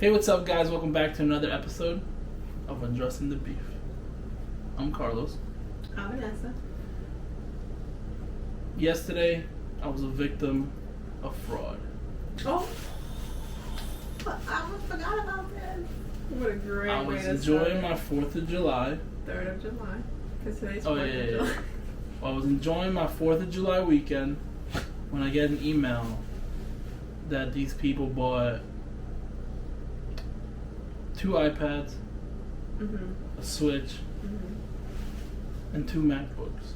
Hey, what's up, guys? Welcome back to another episode of Addressing the Beef. I'm Carlos. I'm Vanessa. Yesterday, I was a victim of fraud. Oh, I almost forgot about this. What a great I way was to enjoying start. my 4th of July. 3rd of July. Because today's Oh, 4th of July. I was enjoying my 4th of July weekend when I get an email that these people bought 2 iPads, a Switch, and 2 MacBooks.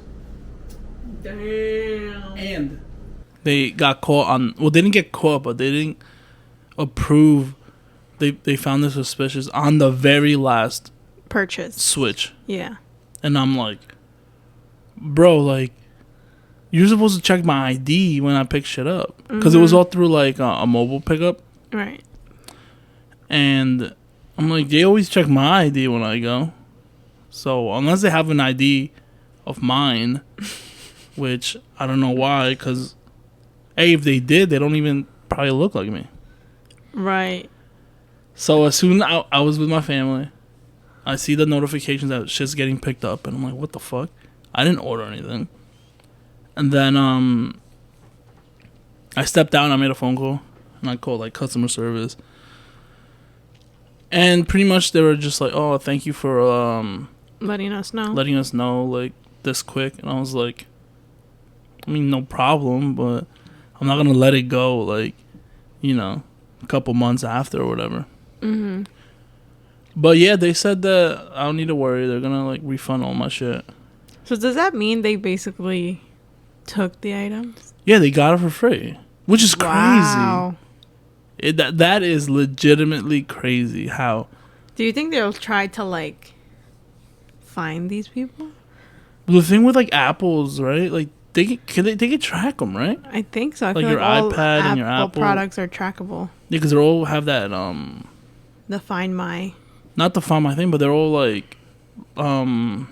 Damn. And they got caught on... Well, they didn't get caught, but they didn't approve. They found this suspicious on the very last Purchase. Switch. Yeah. And I'm like, bro, like, you're supposed to check my ID when I pick shit up. Because it was all through, like, a mobile pickup. Right. And I'm like, they always check my ID when I go. So, unless they have an ID of mine, which I don't know why, because, A, if they did, they don't even probably look like me. Right. So, as soon as I was with my family, I see the notifications that shit's getting picked up, and I'm like, what the fuck? I didn't order anything. And then, I stepped out and I made a phone call, and I called, like, customer service. And pretty much they were just like, oh, thank you for Letting us know, like, this quick. And I was like, I mean, no problem, but I'm not going to let it go, like, you know, a couple months after or whatever. But, yeah, they said that I don't need to worry. They're going to, like, refund all my shit. So does that mean they basically took the items? Yeah, they got it for free, which is Wow. crazy. That is legitimately crazy. How? Do you think they'll try to, like, find these people? The thing with, like, Apples, right? Like, they can track them, right? I think so. I Like feel your like all iPad and your Apple products are trackable. Yeah, because they all have that, The Find My. not to find my thing, but they're all, like the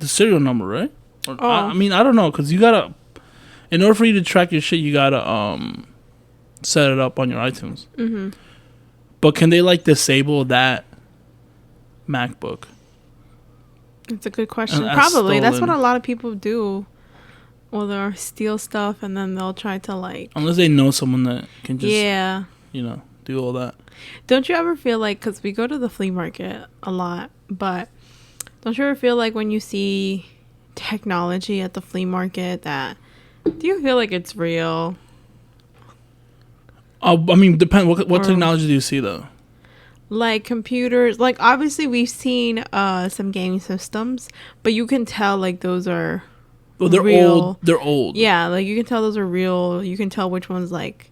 serial number, right? Or, Oh. I mean, I don't know, because you gotta, in order for you to track your shit, you gotta, set it up on your iTunes. But can they, like, disable that MacBook? It's a good question. And Probably. That's what stolen. a lot of people do. Or they'll steal stuff and then they'll try to, like... Unless they know someone that can just, Yeah. you know, do all that. Don't you ever feel like... Because we go to the flea market a lot. But don't you ever feel like when you see technology at the flea market that... Do you feel like it's real? I mean, depend. What Or- technology do you see, though? Like computers... Like, obviously, we've seen some gaming systems. But you can tell, like, those are... Well, they're real. old. They're old. Yeah, like you can tell those are real. You can tell which ones like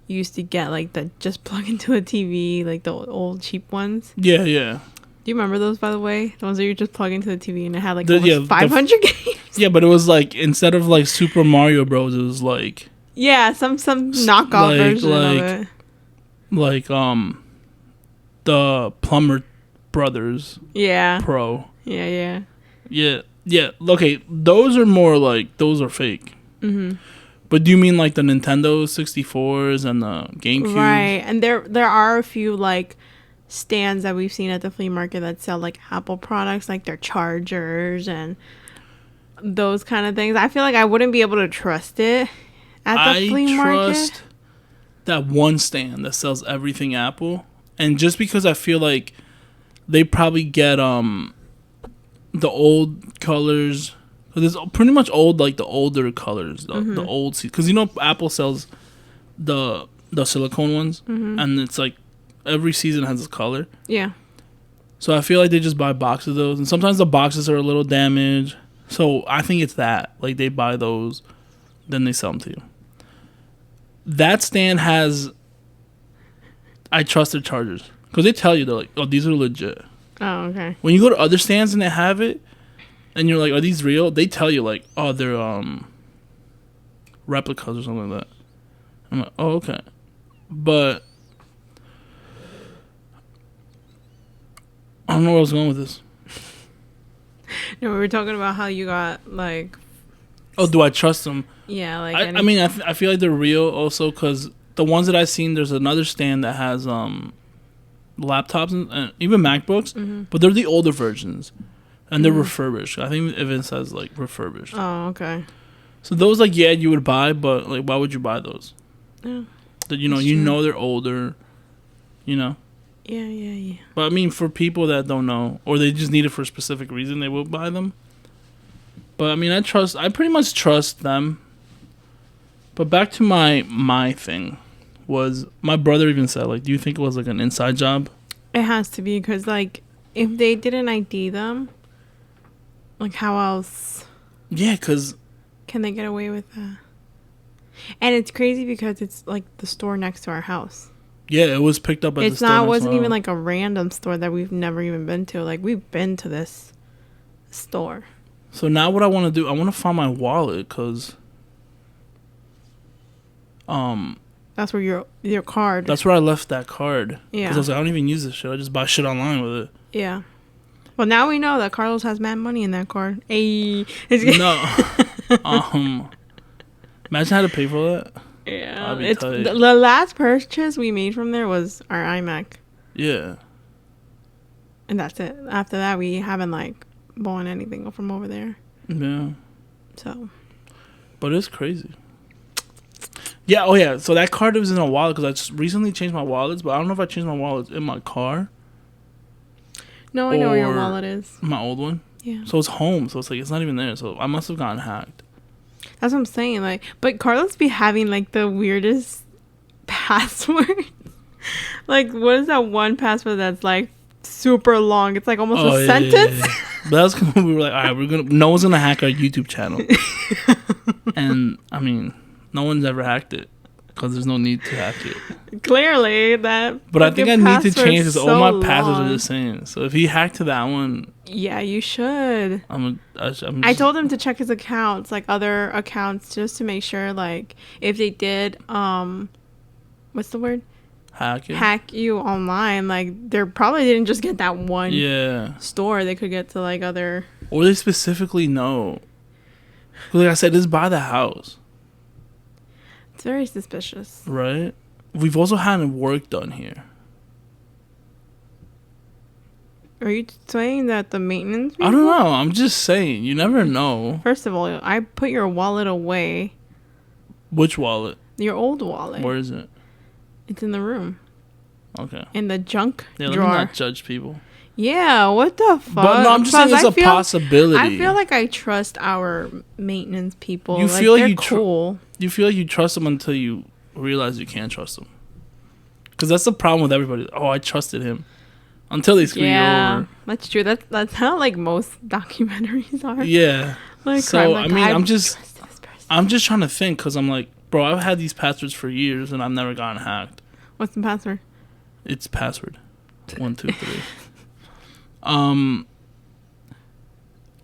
you used to get like the just plug into a TV, like the old cheap ones. Yeah, yeah. Do you remember those, by the way? The ones that you just plug into the TV and it had like The- almost yeah, the 500 games. Yeah, but it was like, instead of like Super Mario Bros, it was like Yeah, some knockoff version of it. like the Plumber Brothers Yeah, Pro. yeah. Yeah. Okay, those are more like, those are fake. But do you mean like the Nintendo 64s and the GameCube? Right, and there are a few like stands that we've seen at the flea market that sell like Apple products, like their chargers and those kind of things. I feel like I wouldn't be able to trust it at the flea market. I trust that one stand that sells everything Apple, and just because I feel like they probably get the old colors, because it's pretty much old, like the older colors, the old seeds, because you know Apple sells the silicone ones, and it's like every season has a color. Yeah. So I feel like they just buy boxes of those, and sometimes the boxes are a little damaged. So I think it's that, like, they buy those, then they sell them to you. That stand has, I trust their chargers, because they tell you, they're like, oh, these are legit. Oh, okay. When you go to other stands and they have it, and you're like, are these real? They tell you, like, oh, they're replicas or something like that. I'm like, oh, okay. But I don't know where I was going with this. No, we were talking about how you got like... Oh, do I trust them? Yeah, like... I mean, I feel like they're real also because the ones that I've seen, there's another stand that has laptops and even MacBooks, but they're the older versions, and they're refurbished. I think it even says like refurbished. Oh, okay. So those, like, yeah, you would buy, but like, why would you buy those? Yeah. That you know they're older, you know. Yeah. But I mean, for people that don't know, or they just need it for a specific reason, they will buy them. But I mean, I pretty much trust them. But back to my thing, was my brother even said, like, do you think it was like an inside job? It has to be, because like if they didn't ID them, like how else? Yeah, because Can they get away with that? And it's crazy because it's like the store next to our house. yeah, it was picked up at the store. It wasn't even like a random store that we've never even been to. Like, we've been to this store. So now what I want to do, I want to find my wallet, because that's where your card. that's where I left that card. Yeah. Because I was like, I don't even use this shit. I just buy shit online with it. Yeah. Well, now we know that Carlos has mad money in that card. Hey. No. Imagine how to pay for that. Yeah. I'd be tight. The last purchase we made from there was our iMac. Yeah. And that's it. After that, we haven't like bought anything from over there. Yeah. So. But it's crazy. Yeah, oh yeah. So that card was in a wallet, because I just recently changed my wallets, but I don't know if I changed my wallets in my car. No, I know where your wallet is. My old one. Yeah. So it's home. So it's like, it's not even there. So I must have gotten hacked. That's what I'm saying. Like, but Carlos be having like the weirdest passwords. Like, what is that one password that's like super long? It's like almost a sentence. Yeah. But that's when we were like, all right, no one's gonna hack our YouTube channel. And I mean, no one's ever hacked it, because there's no need to hack it. Clearly, that. But I think I need to change this. So all my passwords long. are the same. So if he hacked to that one, yeah, you should. I told him to check his accounts, like other accounts, just to make sure, like, if they did, what's the word? Hack you online. Like, they probably didn't just get that one store. They could get to like other. Or they specifically know. Like I said, just buy the house. It's very suspicious. Right? We've also had work done here. Are you saying that the maintenance people? I don't know. I'm just saying. You never know. First of all, I put your wallet away. Which wallet? Your old wallet. Where is it? It's in the room. Okay. In the junk drawer. Let me not judge people. Yeah, what the fuck? But no, I'm just saying it's a possibility. I feel like I trust our maintenance people. You like, feel like they're you cool. You feel like you trust them until you realize you can't trust them. Because that's the problem with everybody. Oh, I trusted him. Until they screw you over. That's true. That's how like most documentaries are. Yeah. Like, so like, I mean, I'm just trying to think, because I'm like, bro, I've had these passwords for years and I've never gotten hacked. What's the password? It's password 1, 2, 3.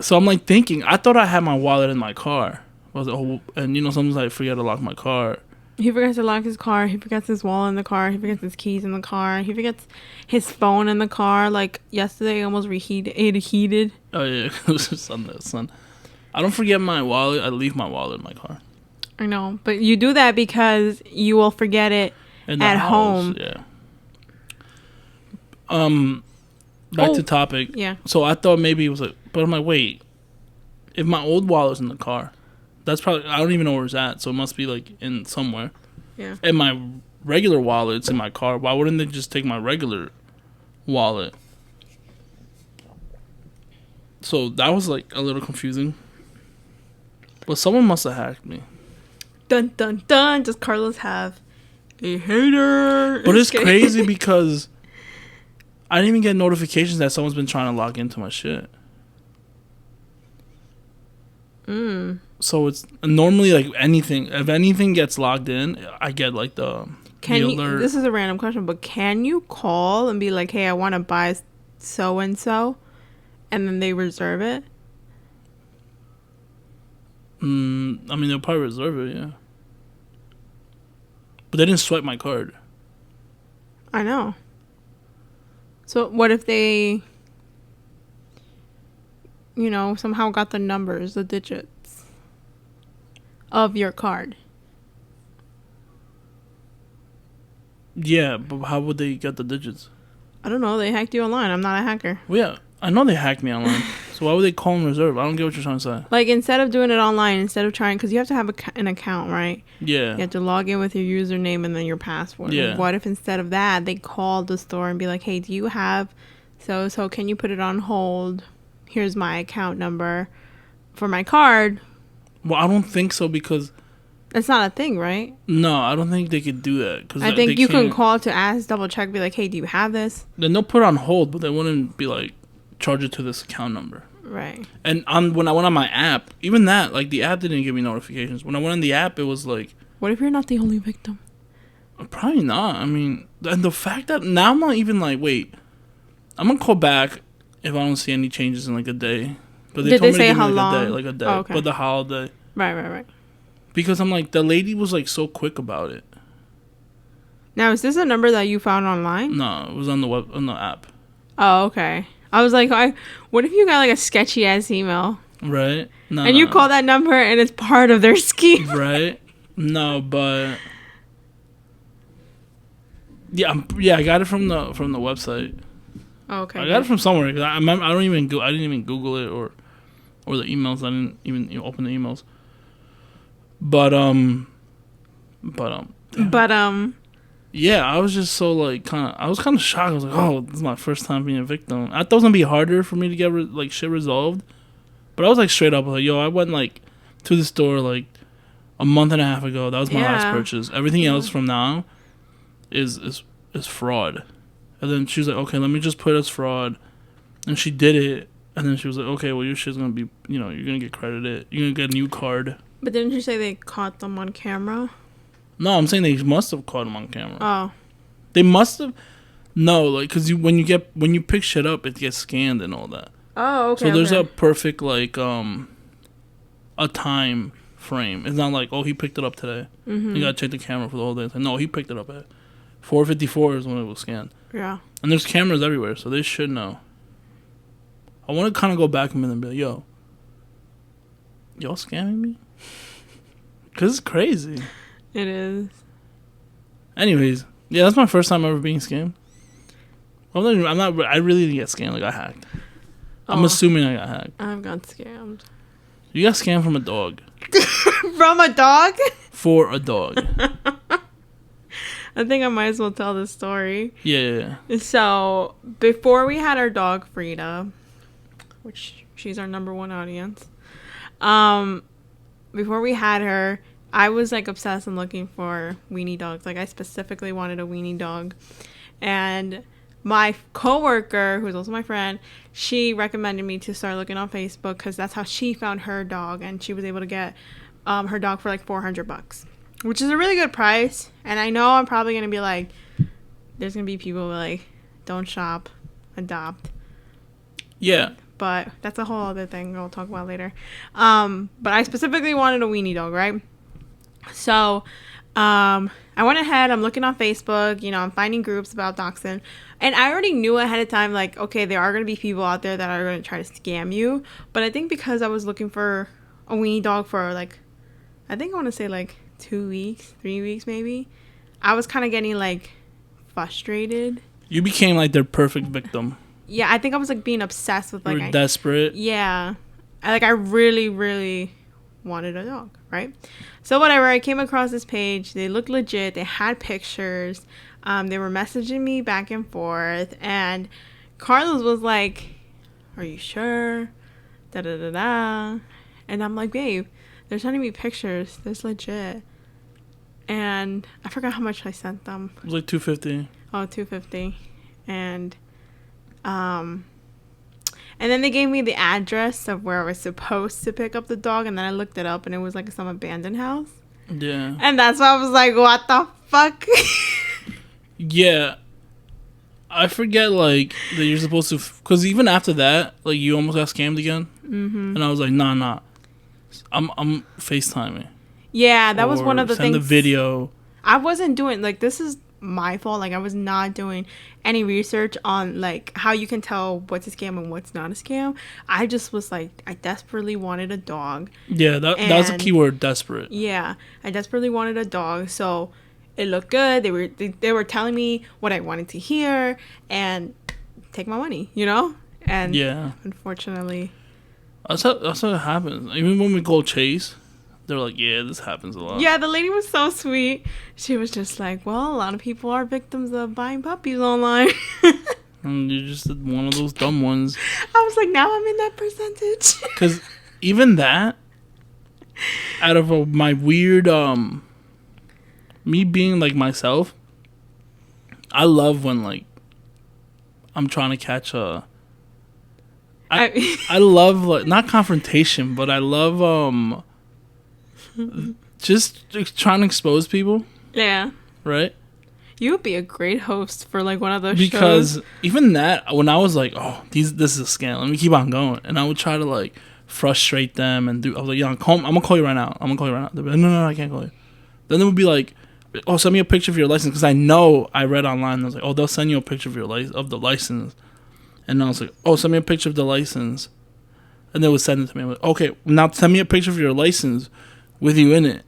So I'm like thinking, I thought I had my wallet in my car. And sometimes I forget to lock my car. He forgets to lock his car. He forgets his wallet in the car. He forgets his keys in the car. He forgets his phone in the car. Like yesterday, almost heated. Oh yeah, it was just on the sun. I don't forget my wallet. I leave my wallet in my car. I know, but you do that because you will forget it at home. Yeah. Back to topic. Yeah. So I thought maybe it was like, but I'm like, wait, if my old wallet's in the car, that's probably, I don't even know where it's at, so it must be like in somewhere. Yeah. And my regular wallet's in my car. Why wouldn't they just take my regular wallet? So that was like a little confusing. But someone must have hacked me. Dun dun dun. Does Carlos have a hater? But it's crazy because I didn't even get notifications that someone's been trying to log into my shit. So it's normally like anything. If anything gets logged in, I get like the alert. This is a random question, but can you call and be like, "Hey, I want to buy so and so," and then they reserve it? I mean, they'll probably reserve it, yeah. But they didn't swipe my card. I know. So what if they, somehow got the numbers, the digits of your card? Yeah, but how would they get the digits? I don't know. They hacked you online. I'm not a hacker. Well, yeah, I know they hacked me online. So why would they call and reserve? I don't get what you're trying to say. Like, instead of doing it online, instead of trying, because you have to have an account, right? Yeah. You have to log in with your username and then your password. Yeah. What if instead of that, they called the store and be like, hey, do you have so can you put it on hold? Here's my account number for my card. Well, I don't think so because... That's not a thing, right? No, I don't think they could do that. Cause I think you can call to ask, double check, be like, hey, do you have this? Then they'll put it on hold, but they wouldn't be like, charge it to this account number. Right. And when I went on my app, even that, like, the app didn't give me notifications. When I went on the app, it was like... What if you're not the only victim? Probably not. I mean, and the fact that now I'm not even like, wait, I'm going to call back if I don't see any changes in like a day. But Did they say to give how me long? Like a day. Oh, okay. But the holiday. Right. Because I'm like, the lady was like so quick about it. Now, is this a number that you found online? No, it was on the app. Oh, okay. I was like, what if you got like a sketchy ass email? Right? No. And you call that number and it's part of their scheme. Right? No, but yeah, I got it from the website. Okay. I got it from somewhere. 'Cause I remember I didn't even Google it or the emails. I didn't even open the emails. But yeah, I was just so like I was kind of shocked. I was like, oh, this is my first time being a victim. I thought it was gonna be harder for me to get like shit resolved, but I was like straight up like, yo, I went like to the store like a month and a half ago. That was my last purchase. Everything else from now is fraud. And then she was like, okay, let me just put it as fraud, and she did it. And then she was like, okay, well, your shit's gonna be, you're gonna get credited. You're gonna get a new card. But didn't you say they caught them on camera? No, I'm saying they must have caught them on camera. Oh. They must have. No, like, because when you pick shit up, it gets scanned and all that. Oh, okay. So there's a perfect, like, a time frame. It's not like, oh, he picked it up today. Mm-hmm. You gotta check the camera for the whole day. It's like, no, he picked it up at 4:54 is when it was scanned. Yeah. And there's cameras everywhere, so they should know. I want to kind of go back a minute and be like, yo, y'all scamming me? Because it's crazy. It is. Anyways, yeah, that's my first time ever being scammed. I really didn't get scammed. Like, I hacked. I'm assuming I got hacked. I've got scammed. You got scammed from a dog. From a dog? For a dog. I think I might as well tell this story. Yeah. So, before we had our dog, Frida, which she's our number one audience, before we had her, I was like obsessed and looking for weenie dogs. Like, I specifically wanted a weenie dog. And my coworker, who's also my friend, she recommended me to start looking on Facebook because that's how she found her dog, and she was able to get her dog for like $400, which is a really good price. And I know I'm probably gonna be like, there's gonna be people like, don't shop, adopt. Yeah. But that's a whole other thing we'll talk about later. But I specifically wanted a weenie dog, right? So, I went ahead, I'm looking on Facebook, I'm finding groups about dachshund, and I already knew ahead of time, like, okay, there are going to be people out there that are going to try to scam you, but I think because I was looking for a weenie dog for, like, I think I want to say, like, 2 weeks, 3 weeks, maybe, I was kind of getting, like, frustrated. You became, like, their perfect victim. Yeah, I think I was, like, being obsessed with, like... You were desperate. Yeah. I really, really wanted a dog, right? So whatever, I came across this page. They looked legit. They had pictures. They were messaging me back and forth. And Carlos was like, are you sure? Da-da-da-da. And I'm like, babe, they're sending me pictures. That's legit. And I forgot how much I sent them. It was like $250. Oh, $250. And then they gave me the address of where I was supposed to pick up the dog, and then I looked it up, and it was like some abandoned house. Yeah. And that's why I was like, what the fuck? Yeah. I forget, like, that you're supposed to... Because even after that, like, you almost got scammed again. Mm-hmm. And I was like, nah. I'm FaceTiming. Yeah, that was one of the things... Send the video. I wasn't doing... Like, this is my fault. Like, I was not doing any research on like how you can tell what's a scam and what's not a scam. I just was like, I desperately wanted a dog. Yeah, that was a keyword, desperate. Yeah, I desperately wanted a dog. So it looked good. They were telling me what I wanted to hear and take my money, you know? And yeah, unfortunately, that's how it happens. Even when we go chase, they're like, yeah, this happens a lot. yeah, the lady was so sweet. She was just like, well, a lot of people are victims of buying puppies online. And you're just one of those dumb ones. I was like, now I'm in that percentage. Because even that, out of my weird, me being like myself, I love when like I'm trying to catch a. I love like not confrontation, but I love just trying to expose people. Yeah. Right. You would be a great host for like one of those because shows. Even that, when I was like, oh, this is a scam, let me keep on going, and I would try to like frustrate them and do. I was like, yeah, I'm gonna call you right now. I'm gonna call you right now. They'd be like, no, I can't call you. Then they would be like, oh, send me a picture of your license, because I know I read online. I was like, oh, they'll send you a picture of of the license, and I was like, oh, send me a picture of the license, and they would send it to me. I'm like, okay, now send me a picture of your license with you in it,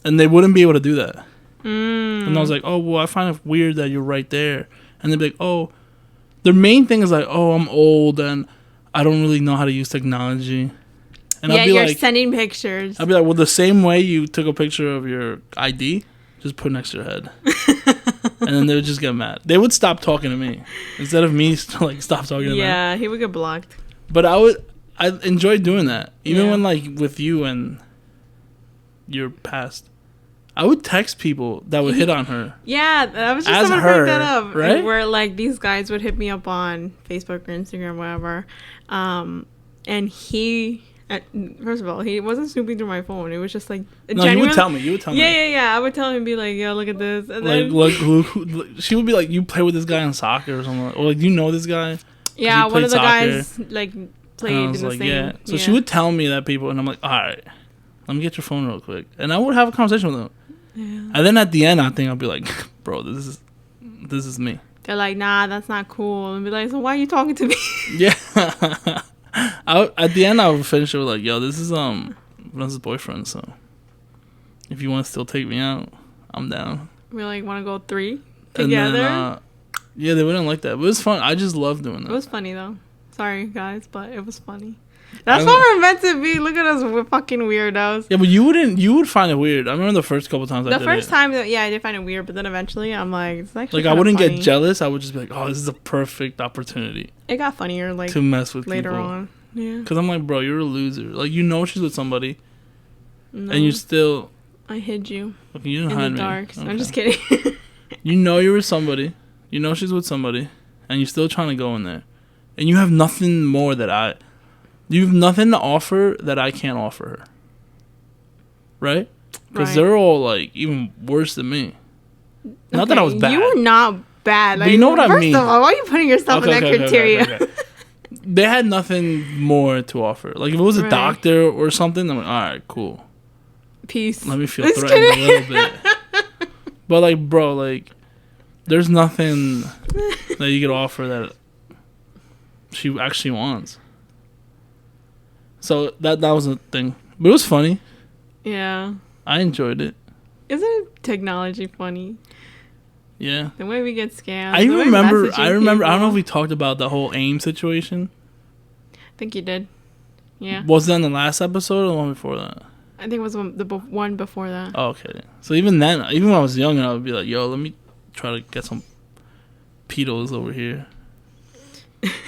and they wouldn't be able to do that. And I was like, oh, well, I find it weird that you're right there. And they'd be like, oh, their main thing is like, oh, I'm old and I don't really know how to use technology. And yeah, I'd be you're like, sending pictures. I'd be like, well, the same way you took a picture of your ID, just put it next to your head. And then they would just get mad. They would stop talking to me instead of me like stop talking to them. Yeah, he would get blocked. But I enjoyed doing that. Even when like with you and your past. I would text people that would hit on her. Yeah, I was just going to bring that up. Right? Where, like, these guys would hit me up on Facebook or Instagram, whatever. And he, first of all, he wasn't snooping through my phone. It was just, like, no, you would tell me. Yeah. I would tell him and be like, yo, look at this. And like, look, she would be like, you play with this guy in soccer or something. Or, like, you know this guy? Yeah, one of the guys, like, played in the same. Yeah. So she would tell me that people, and I'm like, all right, let me get your phone real quick. And I would have a conversation with them. Yeah. And then at the end, I think I'll be like, bro, this is me. They're like, nah, that's not cool. And be like, so why are you talking to me? Yeah. At the end, I would finish it with like, yo, this is Vanessa's boyfriend. So if you want to still take me out, I'm down. We like want to go 3 together. Then, yeah, they wouldn't like that. But it was fun. I just love doing that. It was funny though. Sorry guys, but it was funny. That's what we're meant to be. Look at us, we're fucking weirdos. Yeah, but you would find it weird. I remember the first couple times I did it. The first time, yeah, I did find it weird, but then eventually I'm like, it's actually like I wouldn't get jealous. I would just be like, oh, this is a perfect opportunity. It got funnier, like, to mess with later people. On. Yeah. Because I'm like, bro, you're a loser. Like, you know she's with somebody, and you still. I hid you. Okay, you didn't hide me. In the dark. Okay. I'm just kidding. You know you're with somebody. You know she's with somebody, and you're still trying to go in there, and you have nothing more that you have nothing to offer that I can't offer her. Right? Because they're all, like, even worse than me. Not that I was bad. You were not bad. Like, but you know what I mean? First of all, why are you putting yourself in that criteria? Okay. They had nothing more to offer. Like, if it was a doctor or something, I'm like, all right, cool. Peace. Let me feel threatened a little bit. But, like, bro, like, there's nothing that you could offer that she actually wants. So that was a thing. But it was funny. Yeah. I enjoyed it. Isn't technology funny? Yeah. The way we get scammed. I remember, I don't know if we talked about the whole AIM situation. I think you did. Yeah. Was it on the last episode or the one before that? I think it was the one before that. Oh, okay. So even then, even when I was younger, I would be like, yo, let me try to get some pedos over here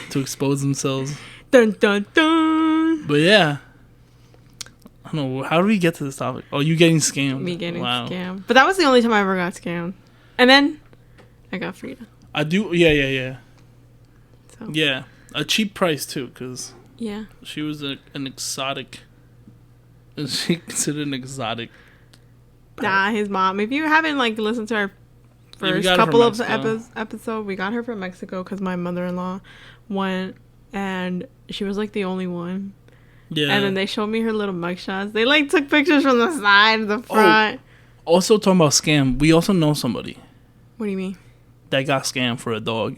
to expose themselves. Dun, dun, dun. But yeah. I don't know. How do we get to this topic? Oh, you getting scammed. Me getting scammed. But that was the only time I ever got scammed. And then I got Frida. I do. Yeah. So. Yeah. A cheap price, too, because she was an exotic. She considered an exotic. Nah, his mom. If you haven't listened to our first couple of episodes, we got her from Mexico because my mother-in-law went, and she was the only one. Yeah. And then they showed me her little mugshots. They took pictures from the side, the front. Oh, also talking about scam, we also know somebody. What do you mean? That got scammed for a dog.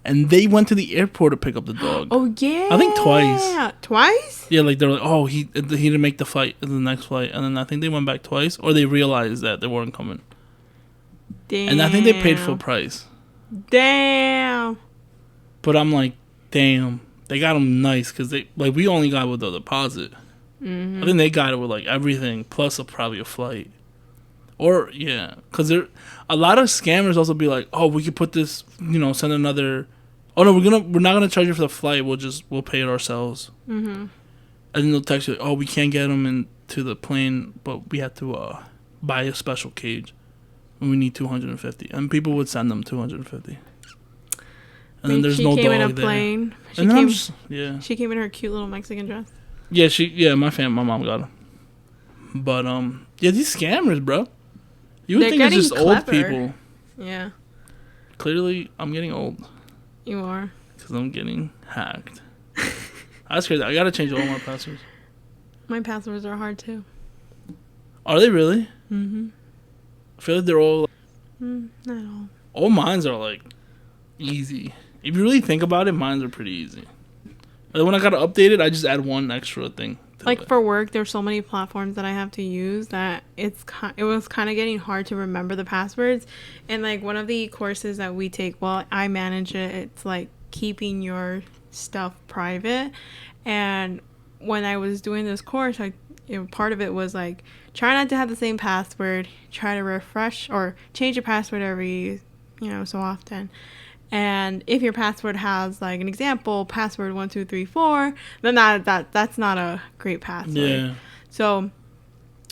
And they went to the airport to pick up the dog. Oh, yeah. I think twice. Twice? Yeah, they're like, oh, he didn't make the next flight. And then I think they went back twice. Or they realized that they weren't coming. Damn. And I think they paid full price. Damn. But I'm like, damn, they got them nice because we only got with the deposit. I think they got it with like everything plus probably a flight. Or yeah, because a lot of scammers also be like, oh, we could put this, send another. Oh no, we're not gonna charge you for the flight. We'll pay it ourselves. And then they'll text you like, oh, we can't get them into the plane, but we have to buy a special cage, and we need $250. And people would send them $250. And then there's no dog there. She came in a plane. She came in her cute little Mexican dress. Yeah, my mom got them. But these scammers, bro. You would think it's just clever. Old people. Yeah. Clearly, I'm getting old. You are. Because I'm getting hacked. That's crazy. I gotta change all my passwords. My passwords are hard too. Are they really? I feel like they're all. Not at all. All mines are like easy. If you really think about it, mines are pretty easy. And when I gotta update it, I just add one extra thing. Like for work, there's so many platforms that I have to use that it was kind of getting hard to remember the passwords. And like one of the courses that we take, I manage it. It's like keeping your stuff private. And when I was doing this course, part of it was like try not to have the same password. Try to refresh or change your password every so often. And if your password has like an example, password 1234, then that's not a great password. Yeah. So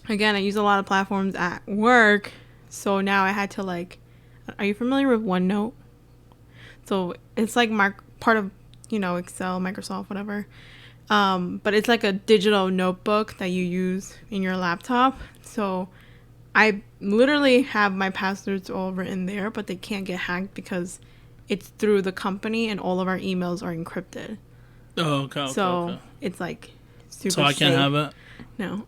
again, I use a lot of platforms at work. So now I had to are you familiar with OneNote? So it's like part of Excel, Microsoft, whatever. But it's like a digital notebook that you use in your laptop. So I literally have my passwords all written there, but they can't get hacked because it's through the company and all of our emails are encrypted. Oh, okay. So it's like super safe. So I can't have it? No.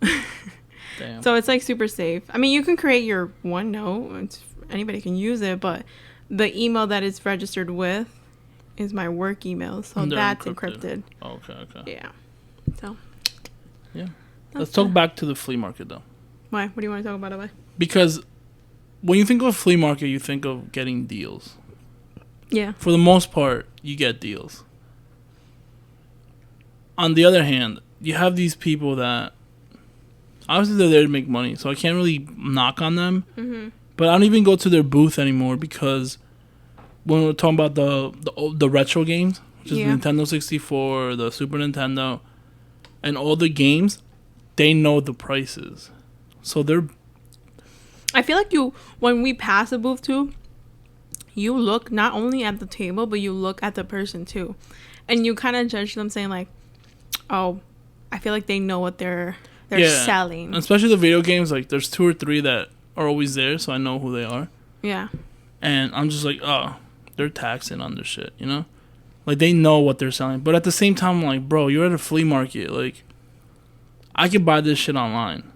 Damn. So it's like super safe. I mean, you can create your OneNote. Anybody can use it, but the email that it's registered with is my work email. So that's encrypted. Okay. Yeah. So. Yeah. Let's talk back to the flea market, though. Why? What do you want to talk about? Because when you think of a flea market, you think of getting deals. Yeah. For the most part, you get deals. On the other hand, you have these people that obviously they're there to make money, so I can't really knock on them. But I don't even go to their booth anymore because when we're talking about the retro games, which is the Nintendo 64, the Super Nintendo, and all the games, they know the prices. So I feel like when we pass a booth too, you look not only at the table, but you look at the person too. And you kind of judge them saying like, oh, I feel like they know what they're selling. Especially the video games, like there's 2 or 3 that are always there, so I know who they are. Yeah. And I'm just like, oh, they're taxing on their shit, Like they know what they're selling. But at the same time, I'm like, bro, you're at a flea market. Like, I could buy this shit online,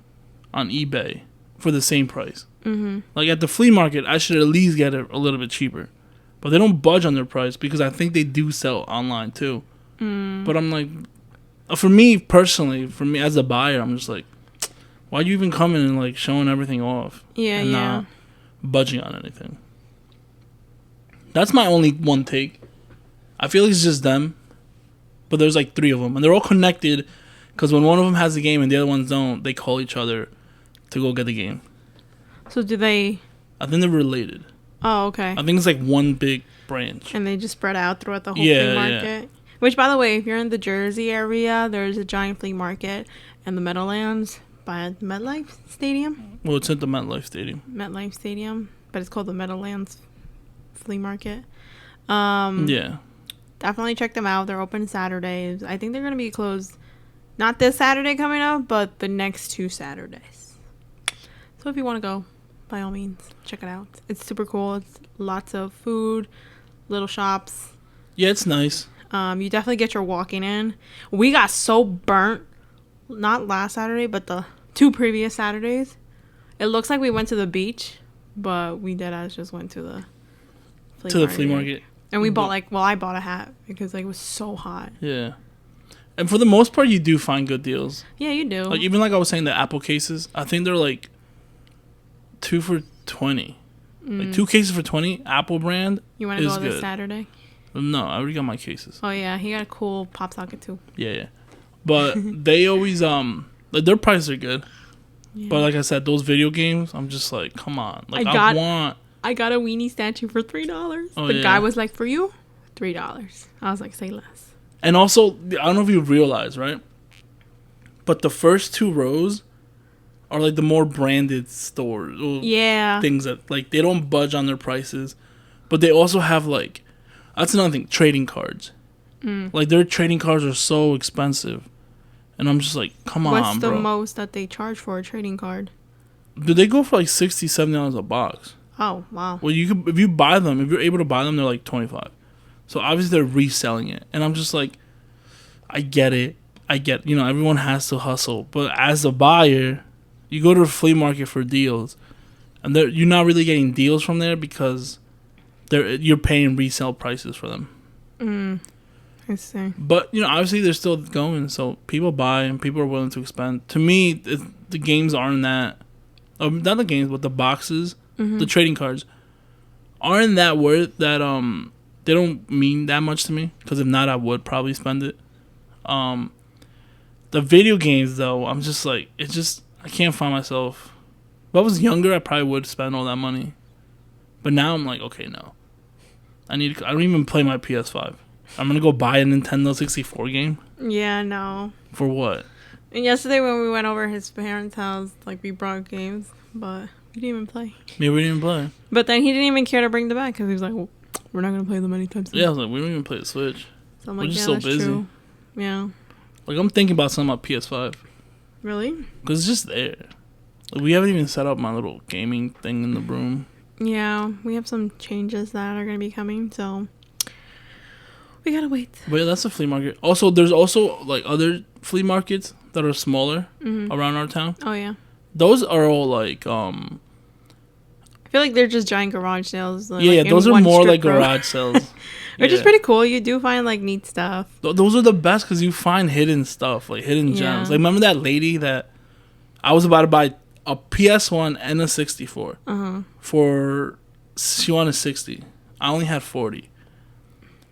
on eBay, for the same price. Like at the flea market, I should at least get it a little bit cheaper. But they don't budge on their price because I think they do sell online too. But I'm like, for me personally, as a buyer, I'm just like, why are you even coming and like showing everything off? And not budging on anything. That's my only one take. I feel like it's just them. But there's like 3 of them. And they're all connected because when one of them has the game and the other ones don't, they call each other to go get the game. So do they... I think they're related. Oh, okay. I think it's like one big branch. And they just spread out throughout the whole flea market. Yeah. Which, by the way, if you're in the Jersey area, there's a giant flea market in the Meadowlands by the MetLife Stadium. Well, it's at the MetLife Stadium. MetLife Stadium. But it's called the Meadowlands Flea Market. Yeah. Definitely check them out. They're open Saturdays. I think they're going to be closed not this Saturday coming up, but the next 2 Saturdays. So if you want to go, by all means, check it out. It's super cool. It's lots of food, little shops. Yeah, it's nice. You definitely get your walking in. We got so burnt, not last Saturday, but the 2 previous Saturdays. It looks like we went to the beach, but we just went to the flea market. And we bought I bought a hat because it was so hot. Yeah. And for the most part, you do find good deals. Yeah, you do. Even like I was saying, the Apple cases, I think they're like 2 for $20. Like 2 cases for 20, Apple brand. You want to go good. this Saturday? No, I already got my cases. Oh yeah, he got a cool pop socket too. Yeah. But they always like their prices are good. Yeah. But like I said, those video games, I'm just like, come on. Like I got a weenie statue for $3. Oh, the guy was like, for you, $3. I was like, say less. And also, I don't know if you realize, right? But the first 2 rows are like the more branded stores. Yeah. Things that like they don't budge on their prices. But they also have like, that's another thing, trading cards. Like their trading cards are so expensive. And I'm just like, come on, What's the bro. most that they charge for a trading card? Do they go for like $60, $70 a box? Oh, wow. Well, you could, if you buy them, if you're able to buy them, they're like $25. So obviously they're reselling it. And I'm just like, I get it. Everyone has to hustle. But as a buyer, you go to the flea market for deals. And you're not really getting deals from there because you're paying resale prices for them. I see. But, obviously they're still going. So people buy and people are willing to expend. To me, the games aren't that. Not the games, but the boxes, the trading cards, aren't that worth that. They don't mean that much to me. Because if not, I would probably spend it. The video games, though, I'm just like, I can't find myself. If I was younger, I probably would spend all that money. But now I'm like, okay, no. I don't even play my PS5. I'm going to go buy a Nintendo 64 game? Yeah, no. For what? And yesterday when we went over his parents' house, like, we brought games, but we didn't even play. Yeah, we didn't play. But then he didn't even care to bring them back because he was like, well, we're not going to play them anytime soon. Yeah, I was like, we don't even play the Switch. So I'm like, we're just yeah, so that's busy. true. Yeah. Like, I'm thinking about selling my PS5. Really? Because it's just there. Like, we haven't even set up my little gaming thing in the room. Yeah, we have some changes that are going to be coming, so we got to wait. But yeah, that's a flea market. Also, there's also, like, other flea markets that are smaller around our town. Oh, yeah. Those are all, like, I feel like they're just giant garage sales. Like, yeah, those are more like garage sales. Which is pretty cool. You do find, like, neat stuff. Those are the best because you find hidden stuff, like hidden gems. Like, remember that lady that I was about to buy a PS1 and a 64 for, she wanted 60. I only had 40.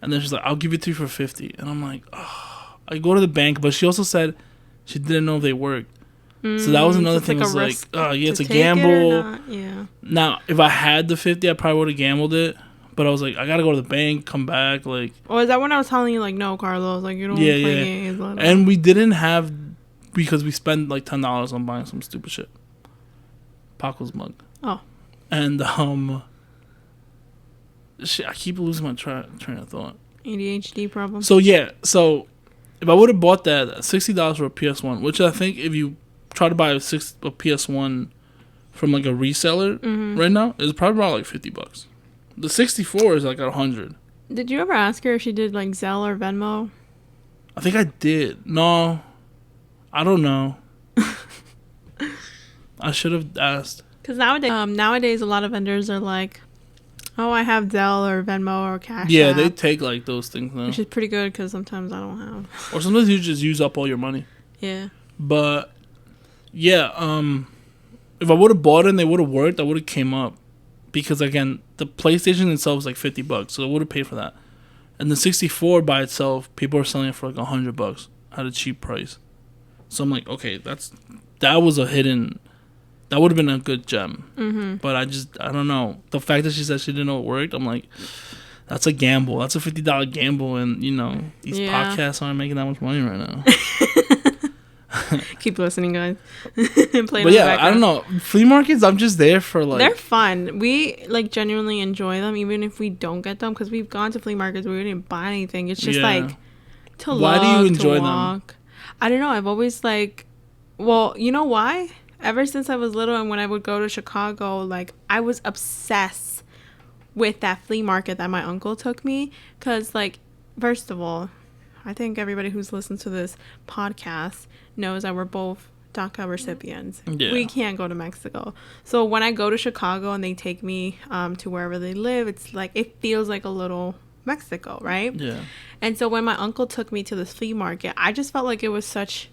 And then she's like, I'll give it to you for 50. And I'm like, oh. I go to the bank, but she also said she didn't know if they worked. So that was another thing. It's like, yeah, it's a gamble. Yeah. Now, if I had the 50, I probably would have gambled it. But I was like, I gotta go to the bank, come back, like. Oh, is that when I was telling you, like, no, Carlos, like, you don't play games? And we didn't have, because we spent like $10 on buying some stupid shit. Paco's mug. Oh. And shit, I keep losing my train of thought. ADHD problem. So yeah, if I would have bought that $60 for a PS1, which I think if you try to buy a PS1 from like a reseller right now, it's probably about like $50. The 64 is like $100. Did you ever ask her if she did like Zelle or Venmo? I think I did. No, I don't know. I should have asked. Because nowadays a lot of vendors are like, oh, I have Zelle or Venmo or Cash Yeah, App, they take like those things now. which is pretty good because sometimes I don't have. Or sometimes you just use up all your money. Yeah. But yeah, if I would have bought it and they would have worked, I would have came up. Because again, the PlayStation itself is like $50, so I would have paid for that. And the 64 by itself, people are selling it for like $100 at a cheap price. So I'm like, okay, that was a hidden. That would have been a good gem. But I don't know. The fact that she said she didn't know it worked, I'm like, that's a gamble. That's a $50 gamble, and these podcasts aren't making that much money right now. Keep listening, guys. But yeah, I don't know. Flea markets, I'm just there for like. They're fun. We like genuinely enjoy them, even if we don't get them, because we've gone to flea markets where we didn't buy anything. It's just like to look. Why do you enjoy them? I don't know. I've always like. Well, you know why? Ever since I was little, and when I would go to Chicago, like I was obsessed with that flea market that my uncle took me. Because, like, first of all, I think everybody who's listened to this podcast knows that we're both DACA recipients. Yeah. We can't go to Mexico. So when I go to Chicago and they take me to wherever they live, it's like, it feels like a little Mexico, right? Yeah. And so when my uncle took me to this flea market, I just felt like it was such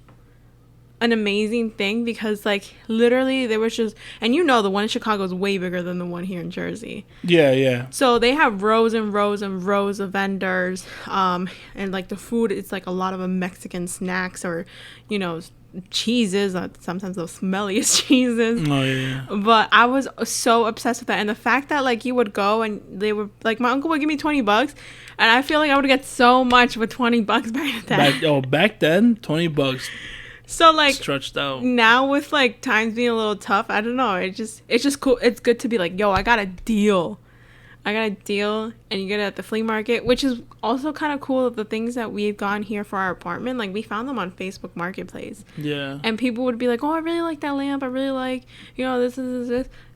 an amazing thing because like literally there was just, and the one in Chicago is way bigger than the one here in Jersey. Yeah. So they have rows and rows and rows of vendors, and like the food, it's like a lot of Mexican snacks or, cheeses, sometimes the smelliest cheeses. Oh yeah. But I was so obsessed with that, and the fact that like you would go and they would like, my uncle would give me $20, and I feel like I would get so much with $20 back then. Back then, $20. So like stretched out. Now with like times being a little tough, I don't know. It's just cool. It's good to be like, yo, I got a deal, and you get it at the flea market, which is also kind of cool. Of the things that we've gotten here for our apartment, like we found them on Facebook Marketplace. Yeah. And people would be like, oh, I really like that lamp. I really like, this.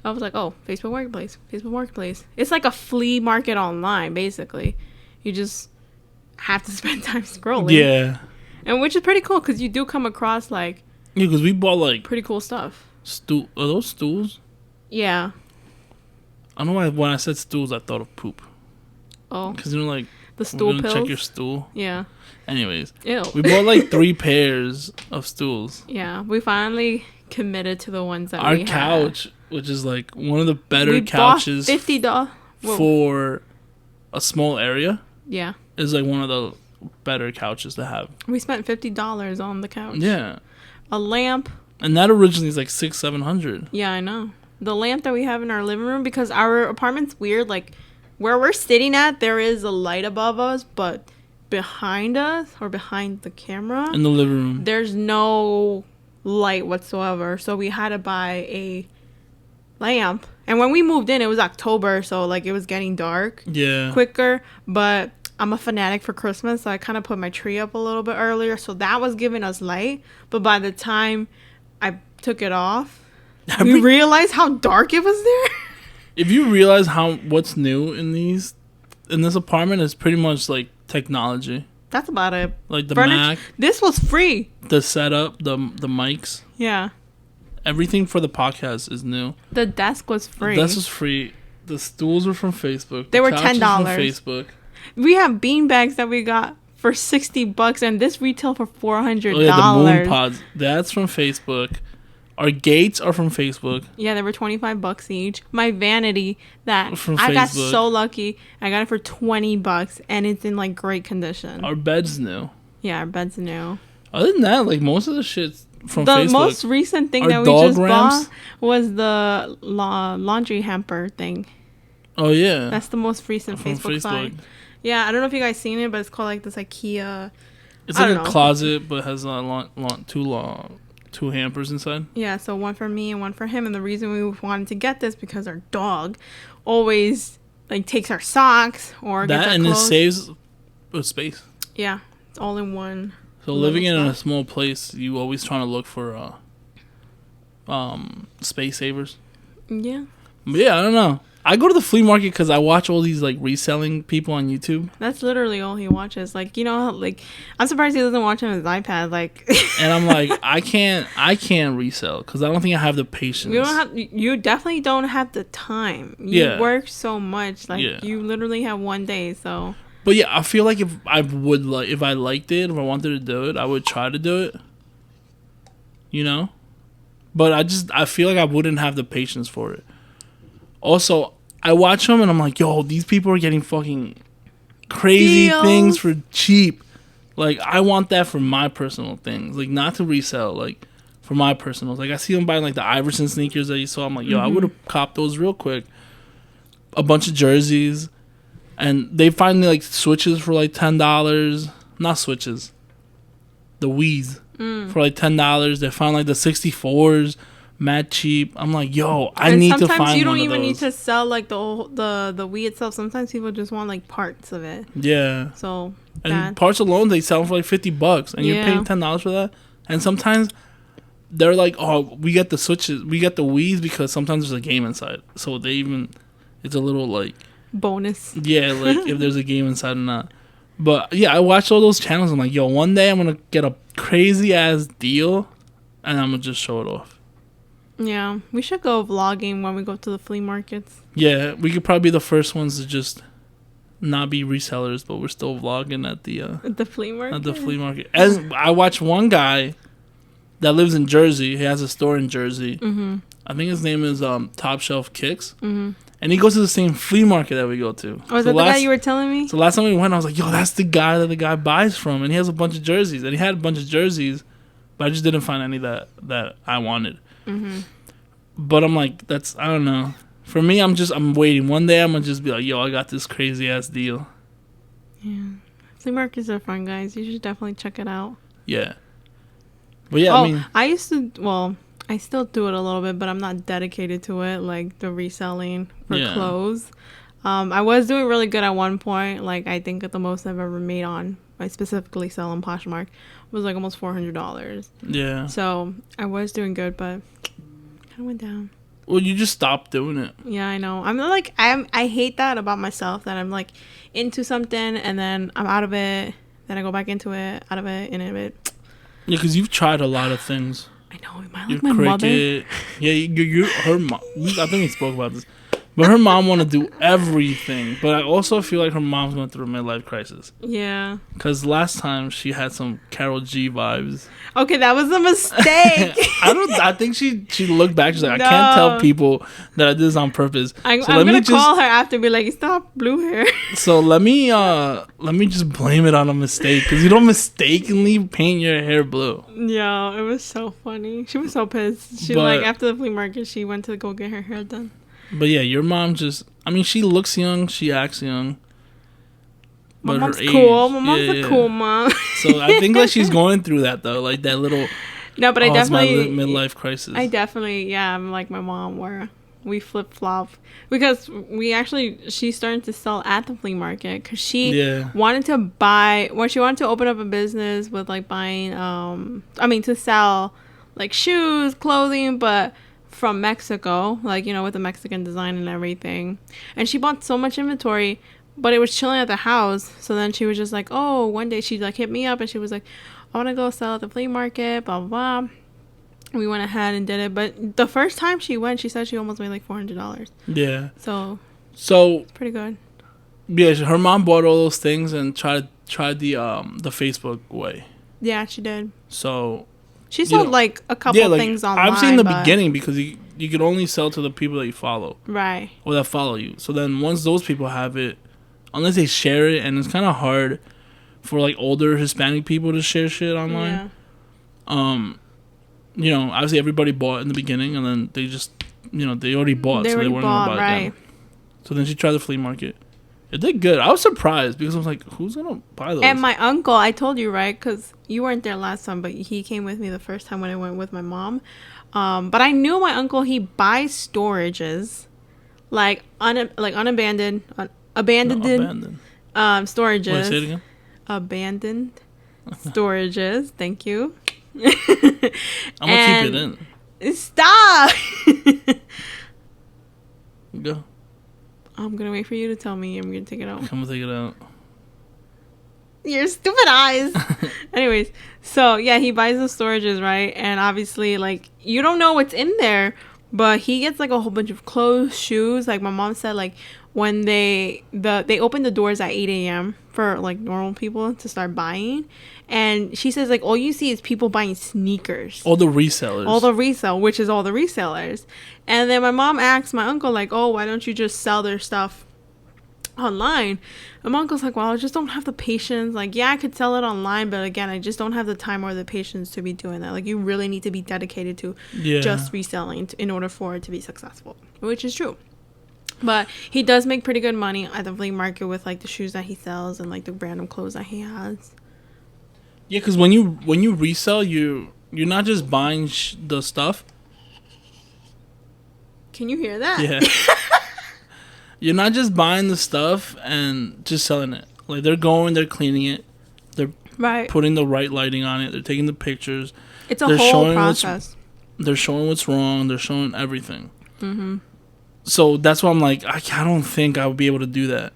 I was like, oh, Facebook Marketplace. It's like a flea market online, basically. You just have to spend time scrolling. Yeah. And which is pretty cool because you do come across like because we bought like pretty cool stuff. Are those stools? Yeah. I don't know why when I said stools I thought of poop. Oh. Because like the stool pills. Check your stool. Yeah. Anyways. Ew. We bought like 3 pairs of stools. Yeah, we finally committed to the ones that our we couch, had. which is like one of the better couches $50 for a small area. Yeah. Is like one of the better couches to have. We spent $50 on the couch. Yeah. A lamp. And that originally is like $600-700. Yeah, I know. The lamp that we have in our living room, because our apartment's weird. Like where we're sitting at, there is a light above us, but behind us or behind the camera in the living room, there's no light whatsoever. So we had to buy a lamp. And when we moved in, it was October, so like it was getting dark. Yeah. Quicker, but I'm a fanatic for Christmas, so I kind of put my tree up a little bit earlier, so that was giving us light. But by the time I took it off, we realized how dark it was there. If you realize what's new in this apartment is pretty much like technology. That's about it. Like the Mac. This was free. The setup, the mics. Yeah. Everything for the podcast is new. The desk was free. The desk was free. The stools were from Facebook. They were $10. From Facebook. We have bean bags that we got for $60, and this retail for $400. Oh yeah, the moon pods. That's from Facebook. Our gates are from Facebook. Yeah, they were $25 each. My vanity that from I Facebook. got so lucky. I got it for $20, and it's in like great condition. Our bed's new. Yeah, our bed's new. Other than that, like most of the shit's from the Facebook. The most recent thing that we just bought was the laundry hamper thing. Oh yeah, that's the most recent Facebook find. Yeah, I don't know if you guys seen it, but it's called like this IKEA. It's like a closet, but has two hampers inside. Yeah, so one for me and one for him. And the reason we wanted to get this because our dog always like takes our socks or that, gets our and clothes. It saves space. Yeah, it's all in one. So living in a small place, you always trying to look for space savers. Yeah. But yeah, I don't know. I go to the flea market because I watch all these like reselling people on YouTube. That's literally all he watches. Like, like I'm surprised he doesn't watch on his iPad. Like, and I'm like, I can't resell because I don't think I have the patience. You definitely don't have the time. You work so much. Like, you literally have one day. So. But yeah, I feel like if I liked it, if I wanted to do it, I would try to do it. But I feel like I wouldn't have the patience for it. Also, I watch them and I'm like, yo, these people are getting fucking crazy things for cheap. Like, I want that for my personal things. Like, not to resell, like, for my personals. Like, I see them buying, like, the Iverson sneakers that you saw. I'm like, yo, I would have copped those real quick. A bunch of jerseys. And they find, like, switches for, like, $10. Not switches. The Wii's. For, like, $10. They find, like, the 64s. Mad cheap. I'm like, yo, I need to find one of those. Sometimes you don't even need to sell like the Wii itself. Sometimes people just want like parts of it. Yeah. So and parts alone they sell for like $50, and you're paying $10 for that. And sometimes they're like, oh, we get the switches, we get the Wii's because sometimes there's a game inside. So it's a little like bonus. Yeah, like if there's a game inside or not. But yeah, I watch all those channels. I'm like, yo, one day I'm gonna get a crazy ass deal, and I'm gonna just show it off. Yeah, we should go vlogging when we go to the flea markets. Yeah, we could probably be the first ones to just not be resellers, but we're still vlogging at the flea market. At the flea market. As I watched one guy that lives in Jersey. He has a store in Jersey. Mm-hmm. I think his name is Top Shelf Kicks. Mm-hmm. And he goes to the same flea market that we go to. Oh, is that the guy you were telling me? So last time we went, I was like, yo, that's the guy that the guy buys from. And he has a bunch of jerseys. And he had a bunch of jerseys, but I just didn't find any that I wanted. Mm-hmm. But I'm like, I don't know. For me, I'm waiting. One day I'm going to just be like, yo, I got this crazy ass deal. Yeah. Flea markets are fun, guys. You should definitely check it out. Yeah. But yeah, I still do it a little bit, but I'm not dedicated to it, like the reselling for clothes. I was doing really good at one point. Like, I think the most I've ever made I specifically sell on Poshmark, was like almost $400. Yeah. So I was doing good, but kind of went down. Well, you just stopped doing it. Yeah, I know. I hate that about myself, that I'm like into something and then I'm out of it. Then I go back into it, out of it, in it. Yeah, because you've tried a lot of things. I know. Am I like my mother? Yeah, her mom. I think we spoke about this. But her mom want to do everything. But I also feel like her mom's going through a midlife crisis. Yeah. Because last time she had some Karol G vibes. Okay, that was a mistake. I think she looked back. She's like, no. I can't tell people that I did this on purpose. I'm going to call her after and be like, stop blue hair. So let me just blame it on a mistake. Because you don't mistakenly paint your hair blue. Yeah, it was so funny. She was so pissed. After the flea market, she went to go get her hair done. But yeah, your mom she looks young, she acts young. My mom's cool. My mom's a cool mom. So I think like she's going through that though, like that little. No, but I definitely midlife crisis. I'm like my mom, where we flip flop because she's starting to sell at the flea market because she wanted to buy. Well, she wanted to open up a business with like buying. To sell like shoes, clothing, but from Mexico, like, with the Mexican design and everything. And she bought so much inventory, but it was chilling at the house. So then she was just like, oh, one day she like hit me up and she was like, I want to go sell at the flea market, blah, blah, blah. We went ahead and did it. But the first time she went, she said she almost made like $400. Yeah. So it's pretty good. Yeah, her mom bought all those things and tried the Facebook way. Yeah, she did. So she sold like a couple things online. I've seen the beginning because you could only sell to the people that you follow. Right. Or that follow you. So then once those people have it, unless they share it, and it's kind of hard for like older Hispanic people to share shit online. Yeah. Obviously everybody bought in the beginning and then they just, they already bought. They weren't going to buy it again. So then she tried the flea market. It did good. I was surprised because I was like, who's going to buy those? And my uncle, I told you, right? Because you weren't there last time, but he came with me the first time when I went with my mom. But I knew my uncle, he buys storages, abandoned storages. Wait, say it again? Abandoned storages. Thank you. I'm going to keep it in. Stop! Go. I'm going to wait for you to tell me. I'm going to take it out. I'm going to take it out. Your stupid eyes. Anyways, so yeah, he buys the storages, right? And obviously, like, you don't know what's in there, but he gets like a whole bunch of clothes, shoes. Like my mom said, like when they open the doors at 8 a.m. for like normal people to start buying, and she says like all you see is people buying sneakers. All the resellers. Which is all the resellers. And then my mom asks my uncle like, oh, why don't you just sell their stuff online? And my uncle's like, well, I just don't have the patience. Like, yeah, I could sell it online, but again, I just don't have the time or the patience to be doing that. Like, you really need to be dedicated to just reselling in order for it to be successful, which is true. But he does make pretty good money at the flea market with like the shoes that he sells and like the random clothes that he has. Yeah, because when you resell, you're not just buying the stuff. Can you hear that? Yeah. You're not just buying the stuff and just selling it. Like, they're cleaning it. They're putting the right lighting on it. They're taking the pictures. It's a whole process. They're showing what's wrong. They're showing everything. Mm-hmm. So that's why I'm like, I don't think I would be able to do that.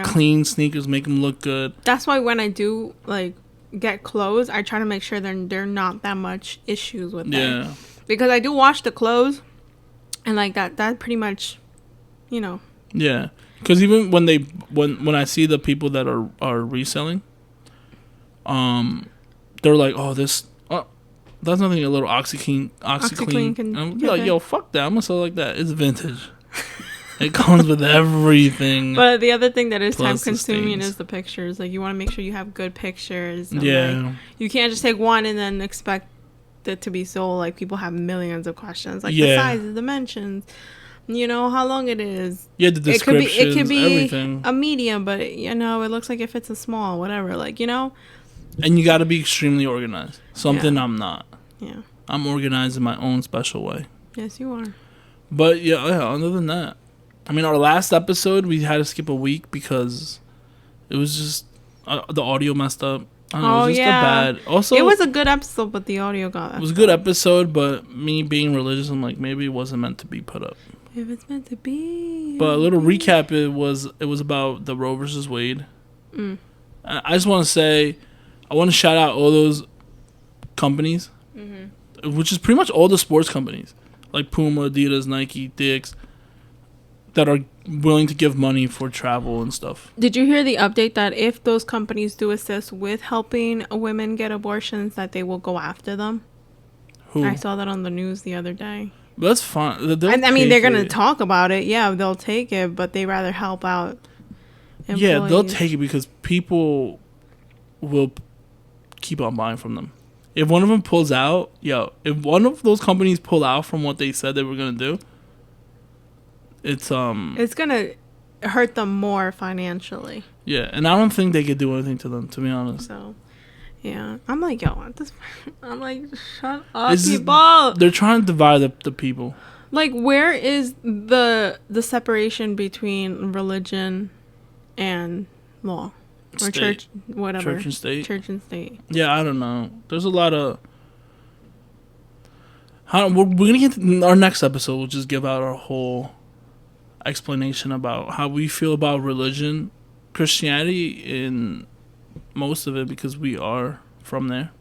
Clean sneakers, make them look good. That's why when I do, like, get clothes, I try to make sure they're not that much issues with them. Yeah. Because I do wash the clothes, and, like, that pretty much... Yeah, because even when I see the people that are reselling, they're like, oh, this That's nothing. A little OxyClean. can I'm like, yo, fuck that. I'm gonna sell it like that. It's vintage. It comes with everything. But the other thing that is time Plus the consuming stains. is the pictures. Like, you want to make sure you have good pictures. And Yeah. like, you can't just take one and then expect it to be sold. Like, people have millions of questions, like the size, the dimensions, you know, how long it is. Yeah, the descriptions, it could be everything. a medium, but you know, it looks like it fits a small, whatever. Like, you know. And you got to be extremely organized. Something Yeah. I'm not. Yeah. I'm organized in my own special way. Yes, you are. But yeah, other than that, I mean, our last episode we had to skip a week because it was just the audio messed up. I don't know, it was just a bad. Also, it was a good episode, but the audio got. It was a good episode, but me being religious, I'm like, maybe it wasn't meant to be put up. If it's meant to be. But a little recap, it was about the Roe versus Wade. I just want to say, I want to shout out all those companies, which is pretty much all the sports companies, like Puma, Adidas, Nike, Dick's, that are willing to give money for travel and stuff. Did you hear the update that if those companies do assist with helping women get abortions, that they will go after them? Who? I saw that on the news the other day. But that's fine. I mean, they're going to talk about it. Yeah, they'll take it, but they rather help out employees. Yeah, they'll take it because people will keep on buying from them. If one of them pulls out, if one of those companies pull out from what they said they were going to do, it's going to hurt them more financially. Yeah, and I don't think they could do anything to them, to be honest. So, yeah. I'm like, yo, I'm like, shut up, people. They're trying to divide the people. Like, where is the separation between religion and law? Or church, whatever. Church and state. Church and state. Yeah, I don't know. There's a lot of... we're going to get to our next episode. We'll just give out our whole explanation about how we feel about religion, Christianity, in most of it, because we are from there,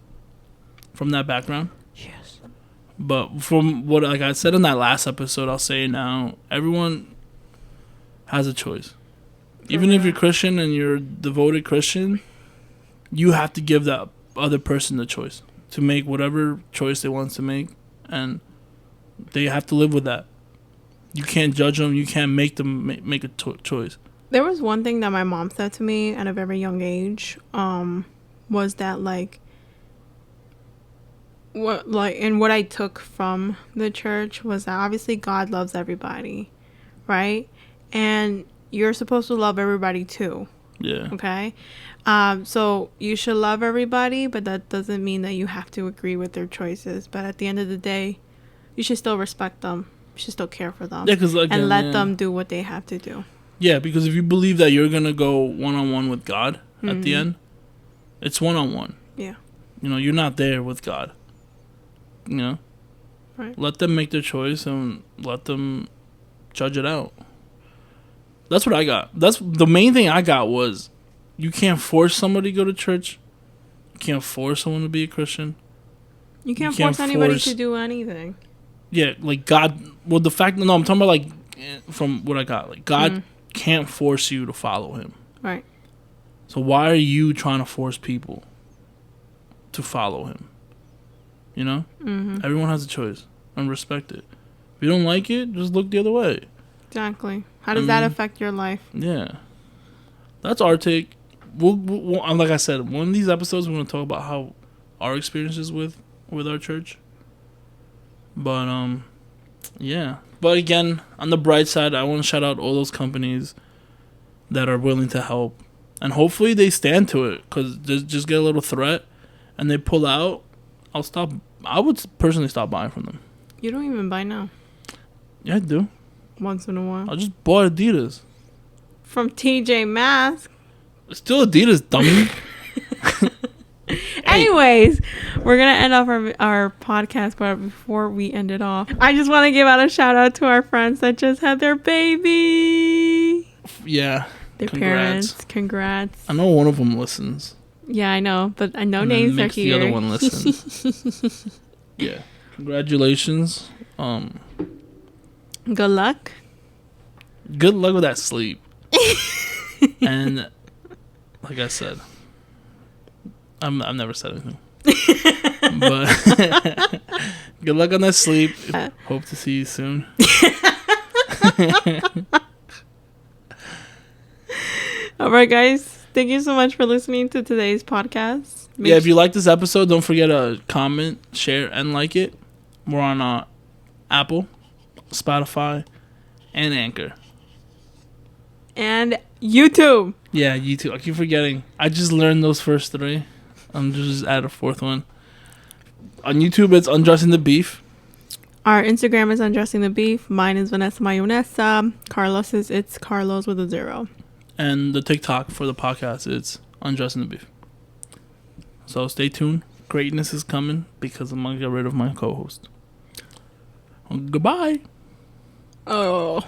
from that background. Yes. But from what, like I said in that last episode, I'll say it now, everyone has a choice. Even if you're Christian and you're a devoted Christian, you have to give that other person the choice to make whatever choice they want to make, and they have to live with that. You can't judge them. You can't make them make a choice. There was one thing that my mom said to me at a very young age, was that what I took from the church was that obviously God loves everybody, right? And you're supposed to love everybody too. Yeah. Okay? So you should love everybody, but that doesn't mean that you have to agree with their choices. But at the end of the day, you should still respect them. You should still care for them. Yeah, and let them do what they have to do. Yeah, because if you believe that you're going to go one-on-one with God at the end, it's one-on-one. Yeah. You know, you're not there with God. You know? Right. Let them make their choice and let them judge it out. That's what I got. That's the main thing I got was you can't force somebody to go to church. You can't force someone to be a Christian. You can't force anybody to do anything. Yeah, like God. Well, the fact. No, I'm talking about like from what I got. Like God can't force you to follow Him. Right. So why are you trying to force people to follow Him? You know, everyone has a choice and respect it. If you don't like it, just look the other way. Exactly. How does that affect your life? Yeah, that's our take. We'll, like I said, one of these episodes we're going to talk about how our experiences with our church. But yeah. But again, on the bright side, I want to shout out all those companies that are willing to help, and hopefully they stand to it. Because just get a little threat, and they pull out. I'll stop. I would personally stop buying from them. You don't even buy now. Yeah, I do. Once in a while. I just bought Adidas. From TJ Maxx. It's still Adidas, dummy. Anyways, we're going to end off our podcast, but before we end it off, I just want to give out a shout out to our friends that just had their baby. Yeah. Their parents. Congrats. I know one of them listens. Yeah, I know, but I know names are here. The other one listens. Yeah. Congratulations. Good luck. Good luck with that sleep. And like I said, I've never said anything. But good luck on that sleep. Hope to see you soon. All right, guys. Thank you so much for listening to today's podcast. If you like this episode, don't forget to comment, share, and like it. We're on Apple, Spotify, and Anchor. And YouTube. Yeah, YouTube. I keep forgetting. I just learned those first three. I'm just add a fourth one. On YouTube, it's Undressing the Beef. Our Instagram is Undressing the Beef. Mine is Vanessa Mayonesa. Carlos's, it's Carlos with a 0. And the TikTok for the podcast is Undressing the Beef. So stay tuned. Greatness is coming because I'm going to get rid of my co-host. Goodbye. Oh.